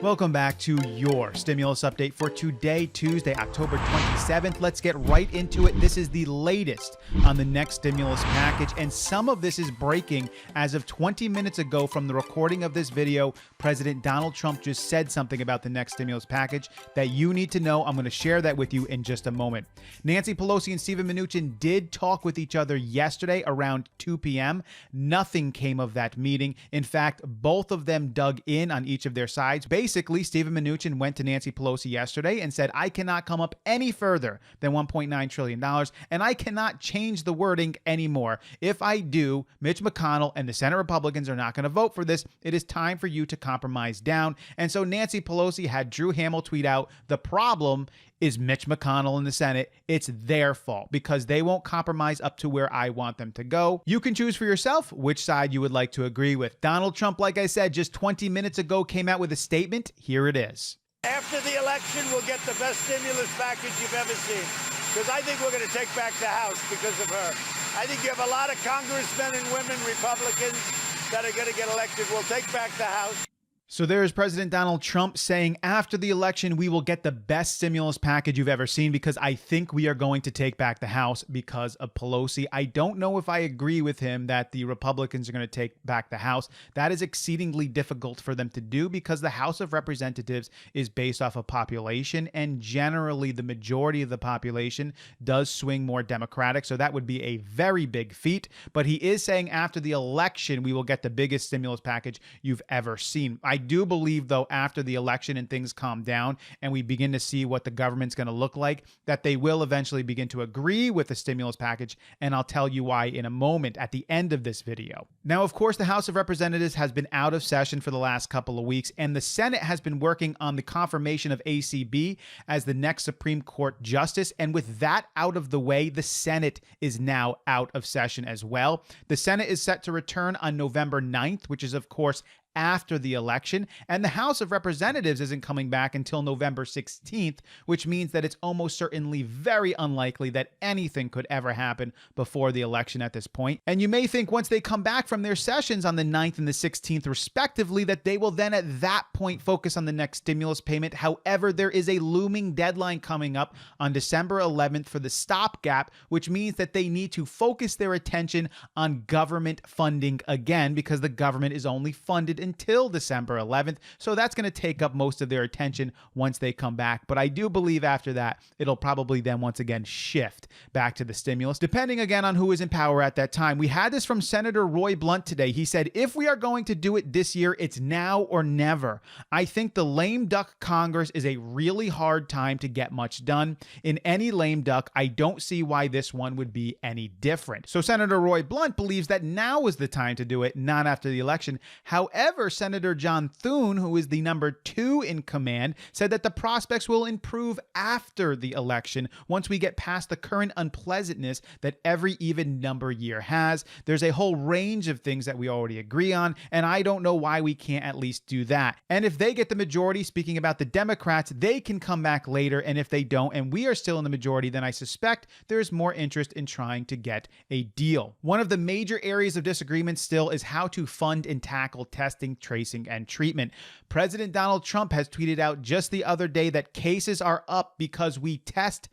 Welcome back to your stimulus update for today, Tuesday, October 27th. Let's get right into it. This is the latest on the next stimulus package, and some of this is breaking. As of 20 minutes ago from the recording of this video, President Donald Trump just said something about the next stimulus package that you need to know. I'm going to share that with you in just a moment. Nancy Pelosi and Steven Mnuchin did talk with each other yesterday around 2 p.m. Nothing came of that meeting. In fact, both of them dug in on each of their sides. Basically, Steven Mnuchin went to Nancy Pelosi yesterday and said, I cannot come up any further than $1.9 trillion, and I cannot change the wording anymore. If I do, Mitch McConnell and the Senate Republicans are not going to vote for this. It is time for you to compromise down. And so Nancy Pelosi had Drew Hamill tweet out, the problem is Mitch McConnell in the Senate. It's their fault because they won't compromise up to where I want them to go. You can choose for yourself which side you would like to agree with. Donald Trump, like I said, just 20 minutes ago came out with a statement. Here it is. After the election, we'll get the best stimulus package you've ever seen. Because I think we're going to take back the House because of her. I think you have a lot of congressmen and women, Republicans, that are going to get elected. We'll take back the House. So there's President Donald Trump saying after the election, we will get the best stimulus package you've ever seen because I think we are going to take back the House because of Pelosi. I don't know if I agree with him that the Republicans are going to take back the House. That is exceedingly difficult for them to do because the House of Representatives is based off of population, and generally the majority of the population does swing more Democratic. So that would be a very big feat. But he is saying after the election, we will get the biggest stimulus package you've ever seen. I do believe, though, after the election and things calm down and we begin to see what the government's going to look like, that they will eventually begin to agree with the stimulus package. And I'll tell you why in a moment at the end of this video. Now, of course, the House of Representatives has been out of session for the last couple of weeks, and the Senate has been working on the confirmation of ACB as the next Supreme Court justice. And with that out of the way, the Senate is now out of session as well. The Senate is set to return on November 9th, which is, of course, after the election, and the House of Representatives isn't coming back until November 16th, which means that it's almost certainly very unlikely that anything could ever happen before the election at this point. And you may think once they come back from their sessions on the 9th and the 16th respectively, that they will then at that point focus on the next stimulus payment. However, there is a looming deadline coming up on December 11th for the stopgap, which means that they need to focus their attention on government funding again because the government is only funded until December 11th. So that's going to take up most of their attention once they come back. But I do believe after that, it'll probably then once again shift back to the stimulus, depending again on who is in power at that time. We had this from Senator Roy Blunt today. He said, if we are going to do it this year, it's now or never. I think the lame duck Congress is a really hard time to get much done. In any lame duck, I don't see why this one would be any different. So Senator Roy Blunt believes that now is the time to do it, not after the election. However, Senator John Thune, who is the number 2 in command, said that the prospects will improve after the election once we get past the current unpleasantness that every even number year has. There's a whole range of things that we already agree on, and I don't know why we can't at least do that. And if they get the majority, speaking about the Democrats, they can come back later, and if they don't, and we are still in the majority, then I suspect there's more interest in trying to get a deal. One of the major areas of disagreement still is how to fund and tackle testing, tracing, and treatment. President Donald Trump has tweeted out just the other day that cases are up because we test.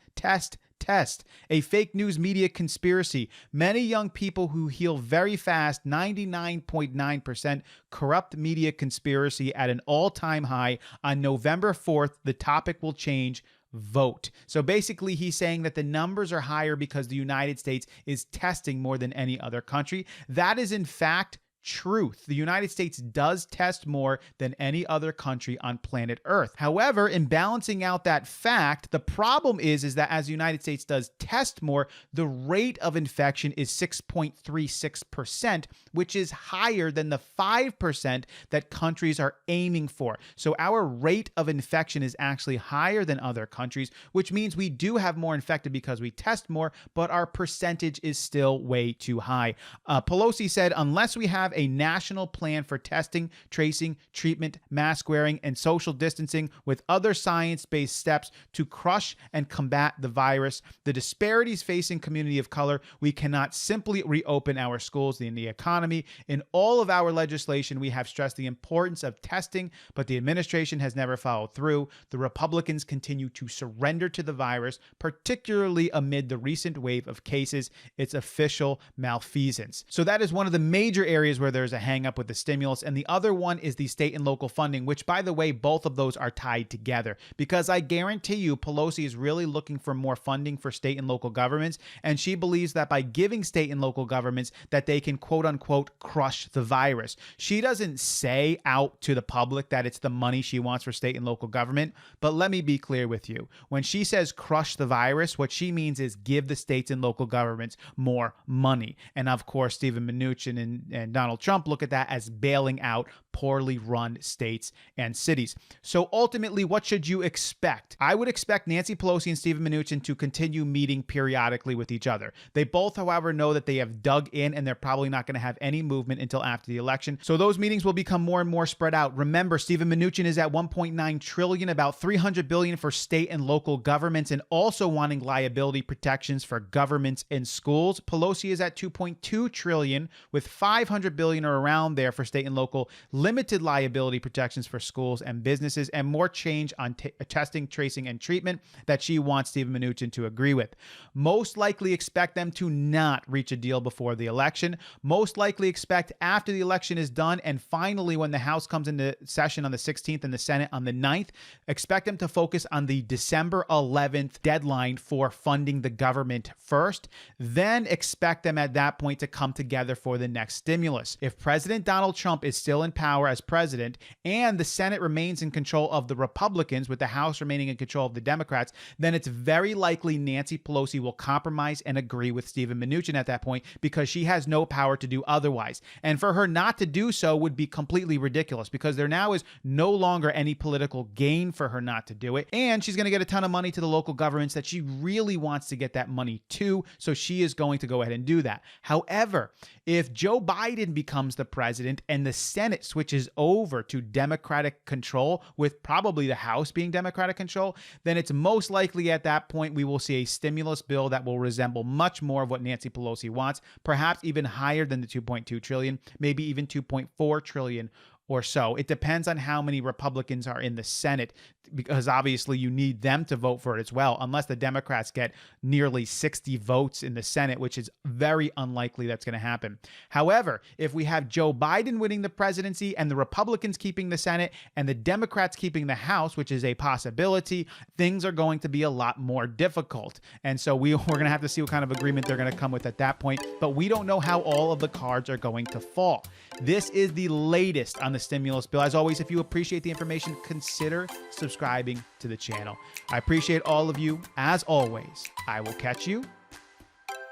A fake news media conspiracy. Many young people who heal very fast, 99.9% corrupt media conspiracy at an all-time high. On November 4th, the topic will change. Vote. So basically, he's saying that the numbers are higher because the United States is testing more than any other country. That is, in fact, truth. The United States does test more than any other country on planet Earth. However, in balancing out that fact, the problem is that as the United States does test more, the rate of infection is 6.36%, which is higher than the 5% that countries are aiming for. So our rate of infection is actually higher than other countries, which means we do have more infected because we test more, but our percentage is still way too high. Pelosi said, unless we have have a national plan for testing, tracing, treatment, mask wearing, and social distancing with other science-based steps to crush and combat the virus. The disparities facing community of color, we cannot simply reopen our schools and the economy. In all of our legislation, we have stressed the importance of testing, but the administration has never followed through. The Republicans continue to surrender to the virus, particularly amid the recent wave of cases. It's official malfeasance. So that is one of the major areas where there's a hang up with the stimulus. And the other one is the state and local funding, which, by the way, both of those are tied together, because I guarantee you Pelosi is really looking for more funding for state and local governments. And she believes that by giving state and local governments that they can quote unquote crush the virus. She doesn't say out to the public that it's the money she wants for state and local government. But let me be clear with you. When she says crush the virus, what she means is give the states and local governments more money. And of course, Steven Mnuchin and Donald Trump look at that as bailing out poorly run states and cities. So ultimately, what should you expect? I would expect Nancy Pelosi and Steven Mnuchin to continue meeting periodically with each other. They both, however, know that they have dug in and they're probably not going to have any movement until after the election. So those meetings will become more and more spread out. Remember, Steven Mnuchin is at $1.9 trillion, about $300 billion for state and local governments, and also wanting liability protections for governments and schools. Pelosi is at $2.2 trillion with $500 billion or around there for state and local, limited liability protections for schools and businesses, and more change on testing, tracing, and treatment that she wants Steven Mnuchin to agree with. Most likely expect them to not reach a deal before the election. Most likely expect after the election is done and finally when the House comes into session on the 16th and the Senate on the 9th, expect them to focus on the December 11th deadline for funding the government first. Then expect them at that point to come together for the next stimulus. If President Donald Trump is still in power as president and the Senate remains in control of the Republicans with the House remaining in control of the Democrats, then it's very likely Nancy Pelosi will compromise and agree with Steven Mnuchin at that point because she has no power to do otherwise. And for her not to do so would be completely ridiculous because there now is no longer any political gain for her not to do it. And she's going to get a ton of money to the local governments that she really wants to get that money to. So she is going to go ahead and do that. However, if Joe Biden becomes the president and the Senate switches over to Democratic control, with probably the House being Democratic control, then it's most likely at that point we will see a stimulus bill that will resemble much more of what Nancy Pelosi wants, perhaps even higher than the $2.2 trillion, maybe even $2.4 trillion or so. It depends on how many Republicans are in the Senate, because obviously you need them to vote for it as well, unless the Democrats get nearly 60 votes in the Senate, which is very unlikely that's going to happen. However, if we have Joe Biden winning the presidency and the Republicans keeping the Senate and the Democrats keeping the House, which is a possibility, things are going to be a lot more difficult. And so we're going to have to see what kind of agreement they're going to come with at that point, but we don't know how all of the cards are going to fall. This is the latest on the stimulus bill. As always, if you appreciate the information, consider subscribing to the channel. I appreciate all of you. As always, I will catch you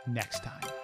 next time.